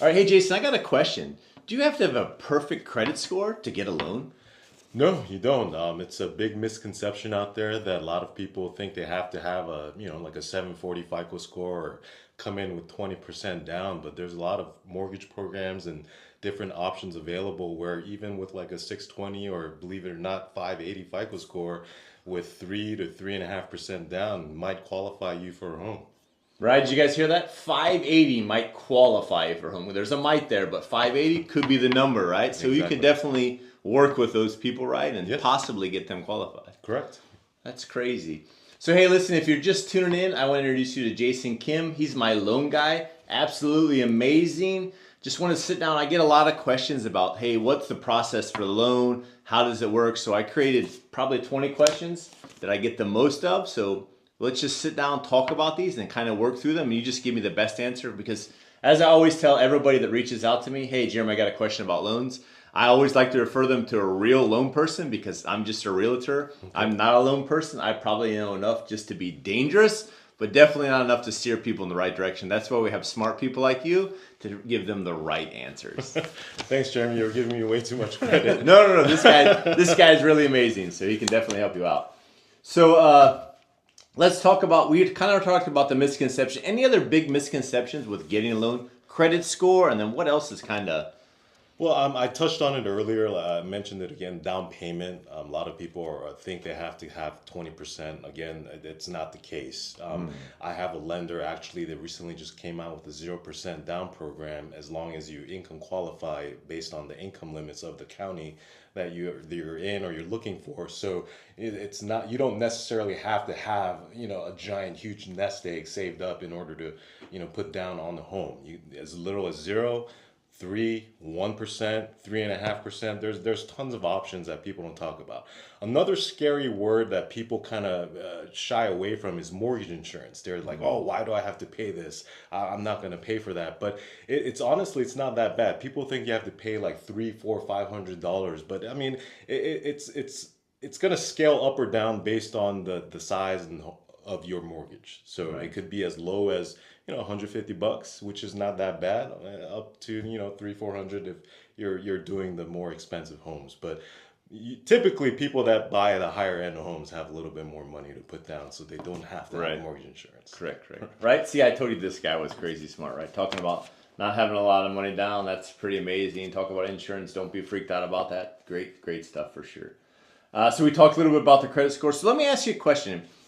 All right, hey Jason, I got a question. Do you have to have a perfect credit score to get a loan? No, you don't. It's a big misconception out there that a lot of people think they have to have like a 740 FICO score or come in with 20% down. But there's a lot of mortgage programs and different options available where even with like a 620 or believe it or not, 580 FICO score with 3 to 3.5% down might qualify you for a home. Right? Did you guys hear that? 580 might qualify for home. There's a might there, but 580 could be the number, right? So you could Exactly. definitely work with those people, right? And Yep, possibly get them qualified. correct. That's crazy. So, hey, listen, if you're just tuning in, I want to introduce you to Jason Kim. He's my loan guy. Absolutely amazing. Just want to sit down. I get a lot of questions about, hey, what's the process for the loan? How does it work? So, I created probably 20 questions that I get the most of. So, let's just sit down, talk about these, and kind of work through them. And you just give me the best answer because, as I always tell everybody that reaches out to me, hey, Jeremy, I got a question about loans. I always like to refer them to a real loan person because I'm just a realtor. Okay. I'm not a loan person. I probably know enough just to be dangerous, but definitely not enough to steer people in the right direction. That's why we have smart people like you to give them the right answers. Thanks, Jeremy. You're giving me way too much credit. No. This guy's really amazing, so he can definitely help you out. So let's talk about. We kind of talked about the misconception. Any other big misconceptions with getting a loan? Credit score, and then what else is kind of Well, I touched on it earlier. I mentioned it again. Down payment. A lot of people think they have to have 20%. Again, it's not the case. I have a lender actually that recently just came out with a 0% down program as long as you income qualify based on the income limits of the county that you're in or you're looking for. So it's not, you don't necessarily have to have a giant huge nest egg saved up in order to put down on the home. You as little as zero. 1%, 3.5%. There's tons of options that people don't talk about. Another scary word that people kind of shy away from is mortgage insurance. They're like, oh, why do I have to pay this? I'm not going to pay for that. But it's honestly, it's not that bad. People think you have to pay like $300, $400, $500, but I mean, it's going to scale up or down based on the size of your mortgage. So right? it could be as low as $150, which is not that bad, up to 300, 400 if you're doing the more expensive homes. But typically, people that buy the higher end homes have a little bit more money to put down, so they don't have to have Right. mortgage insurance. Correct. Right? See, I told you this guy was crazy smart, right? Talking about not having a lot of money down, that's pretty amazing. Talk about insurance, don't be freaked out about that. Great stuff for sure. So we talked a little bit about the credit score. So let me ask you a question.